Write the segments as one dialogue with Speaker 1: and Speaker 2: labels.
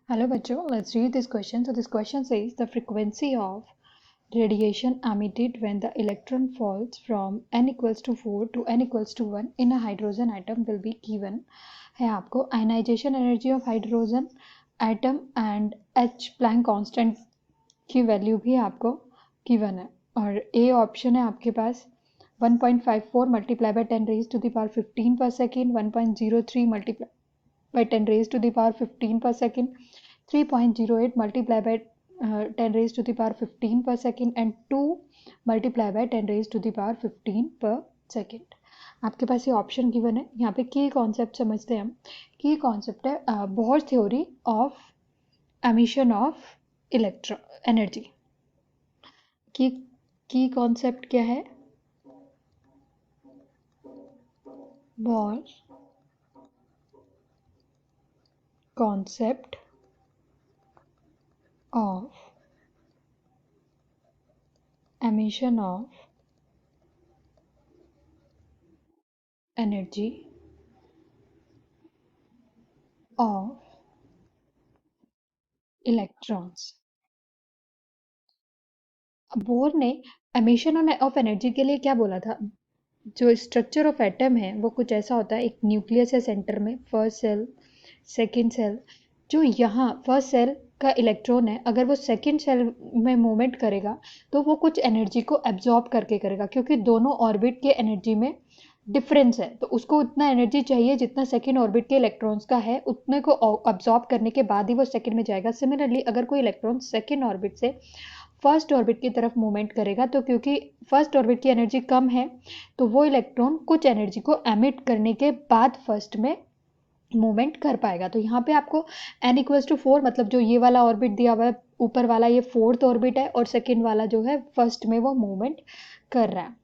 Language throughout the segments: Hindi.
Speaker 1: Hello बच्चों, let's read this question. So this question says the frequency of radiation emitted when the electron falls from n equals to 4 to n equals to 1 in a hydrogen atom will be given है आपको ionization energy of hydrogen atom and H Planck constant की वैल्यू भी आपको given है और A ऑप्शन है आपके पास 1.54 multiplied by 10 raised to the power 15 per second, 1.03 multiplied by 10 raised to the power 15 per second, 3.08 multiplied by 10 raised to the power 15 per second and 2 multiplied by 10 raised to the power 15 per second. आपके पास ये ऑप्शन गिवन है. यहाँ पे की कॉन्सेप्ट समझते हैं हम. की कॉन्सेप्ट है Bohr theory of emission of electron energy. की कॉन्सेप्ट क्या है? Bohr concept of emission of energy of electrons. Bore ने एमिशन ऑफ एनर्जी के लिए क्या बोला था? जो स्ट्रक्चर ऑफ एटम है वो कुछ ऐसा होता है. एक न्यूक्लियस है सेंटर में, फर्स्ट सेल, सेकंड सेल. जो यहाँ फर्स्ट सेल का इलेक्ट्रॉन है, अगर वो सेकंड सेल में मूवमेंट करेगा तो वो कुछ एनर्जी को एब्जॉर्ब करके करेगा, क्योंकि दोनों ऑर्बिट के एनर्जी में डिफरेंस है. तो उसको उतना एनर्जी चाहिए जितना सेकंड ऑर्बिट के इलेक्ट्रॉन्स का है, उतने को अब्जॉर्ब करने के बाद ही वो सेकंड में जाएगा. सिमिलरली अगर कोई इलेक्ट्रॉन सेकंड ऑर्बिट से फर्स्ट ऑर्बिट की तरफ मूवमेंट करेगा तो क्योंकि फर्स्ट ऑर्बिट की एनर्जी कम है तो वो इलेक्ट्रॉन कुछ एनर्जी को एमिट करने के बाद फर्स्ट में मूवमेंट कर पाएगा. तो यहाँ पे आपको n इक्वल्स टू 4 मतलब जो ये वाला ऑर्बिट दिया हुआ है ऊपर वाला, ये फोर्थ ऑर्बिट है और सेकेंड वाला जो है फर्स्ट में वो मूवमेंट कर रहा है.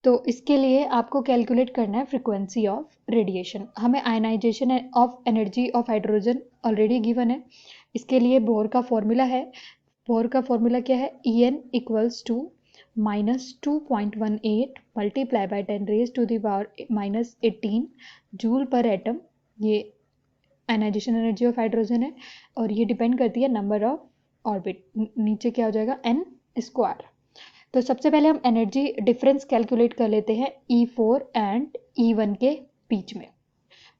Speaker 1: तो इसके लिए आपको कैलकुलेट करना है फ्रीक्वेंसी ऑफ रेडिएशन. हमें ionization of energy of hydrogen already given है. इसके लिए बोर का फॉर्मूला है. बोर का फॉर्मूला क्या है? En equals to -2.18 multiply by 10 raise to the power -18 joule per atom. ये आयनाइजेशन एनर्जी ऑफ हाइड्रोजन है और ये डिपेंड करती है नंबर ऑफ ऑर्बिट. नीचे क्या हो जाएगा? n square. तो सबसे पहले हम एनर्जी डिफरेंस कैलकुलेट कर लेते हैं E4 एंड E1 के बीच में.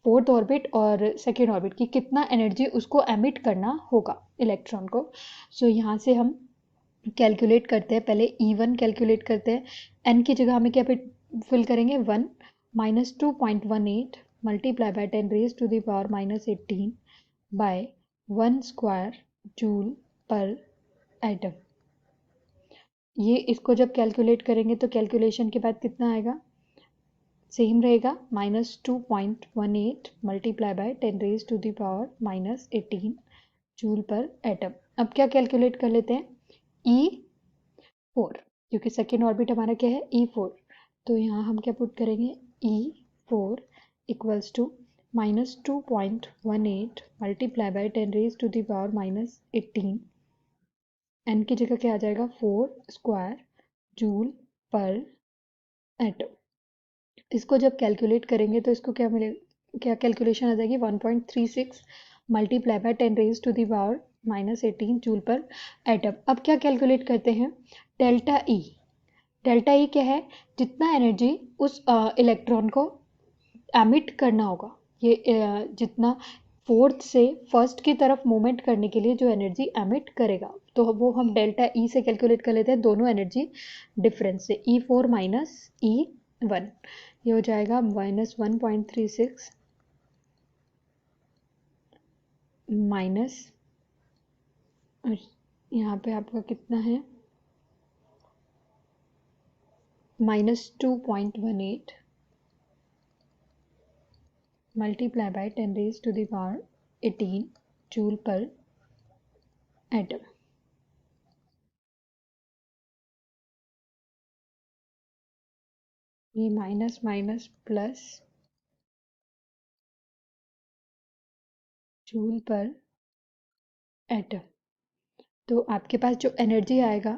Speaker 1: फोर्थ ऑर्बिट और सेकेंड ऑर्बिट की कितना एनर्जी उसको एमिट करना होगा इलेक्ट्रॉन को. सो यहाँ से हम कैलकुलेट करते हैं. पहले E1 कैलकुलेट करते हैं. n की जगह हमें क्या फिल करेंगे? 1 -2.18 multiply by 10 raise to the power -18 by 1 square joule per atom. ये इसको जब कैलकुलेट करेंगे तो कैलकुलेशन के बाद कितना आएगा? सेम रहेगा, -2.18 multiply by 10 raise to the power -18 joule per atom. अब क्या कैलकुलेट कर लेते हैं? E4, क्योंकि सेकेंड ऑर्बिट हमारा क्या है? E4. तो यहाँ हम क्या पुट करेंगे? E4 equals to -2.18 multiply by 10 raise to the power -18. n की जगह क्या आ जाएगा? 4 स्क्वायर जूल पर एटम. इसको जब कैलकुलेट करेंगे तो इसको क्या मिलेगा? क्या कैलकुलेशन आ जाएगी? 1.36 multiply by 10 raise to the power -18 joule per atom. अब क्या कैलकुलेट करते हैं? Delta E. डेल्टा ई क्या है? जितना एनर्जी उस इलेक्ट्रॉन को एमिट करना होगा. ये जितना फोर्थ से फर्स्ट की तरफ मूवमेंट करने के लिए जो एनर्जी एमिट करेगा, तो वो हम डेल्टा ई से कैलकुलेट कर लेते हैं दोनों एनर्जी डिफरेंस से. E4 माइनस E1 ये हो जाएगा -1.36 माइनस, यहाँ पे आपका कितना है? -2.18 multiply by 10 raise to the power 18 joule per atom. ये minus minus plus joule per atom. तो आपके पास जो एनर्जी आएगा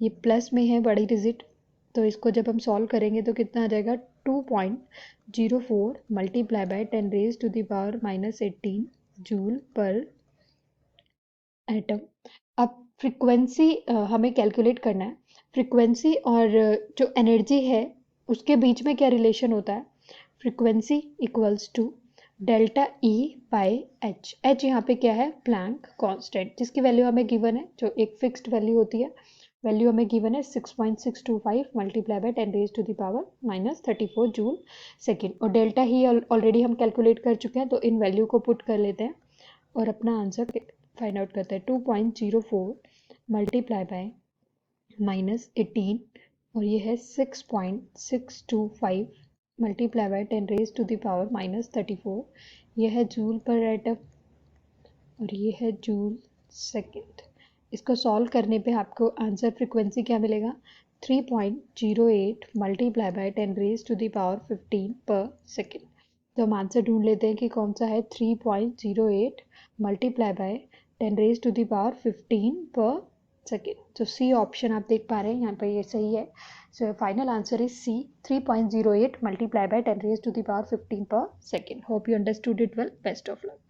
Speaker 1: ये प्लस में है बड़ी डिजिट, तो इसको जब हम सॉल्व करेंगे तो कितना आ जाएगा? 2.04 multiply by 10 raise to the power -18 joule per atom. अब फ्रीक्वेंसी हमें कैलकुलेट करना है। फ्रीक्वेंसी और जो एनर्जी है उसके बीच में क्या रिलेशन होता है? Frequency equals to delta E by H. H यहाँ पे क्या है? प्लैंक कांस्टेंट, जिसकी वैल्यू हमें गिवन है, जो एक फिक्स्ड वैल्यू होती है। वैल्यू हमें गिवन है 6.625 मल्टीप्लाई बाय 10⁻⁻⁻34 जूल सेकेंड। और डेल्टा ही ऑलरेडी हम कैलकुलेट कर चुके हैं, तो इन वैल्यू को पुट कर लेते हैं और अपना आंसर फाइंड आउट करते हैं। 2.04 मल्टीप्लाई बाय -18 और ये है 6.625 मल्टीप्लाई बाय 10⁻⁻34। ये है जूल पर एटम और ये है जूल सेकेंड। इसको सॉल्व करने पे आपको आंसर फ्रीक्वेंसी क्या मिलेगा? 3.08 मल्टीप्लाई बाय 10⁻15 पर सेकेंड। तो हम आंसर ढूंढ लेते हैं कि कौन सा है। 3.08 मल्टीप्लाई बाय 10⁻15 पर सेकेंड। तो सी ऑप्शन आप देख पा रहे हैं यहाँ पर, ये सही है। So final answer is C, 3.08 multiply by 10⁻15 per second. Hope you understood it well. Best of luck.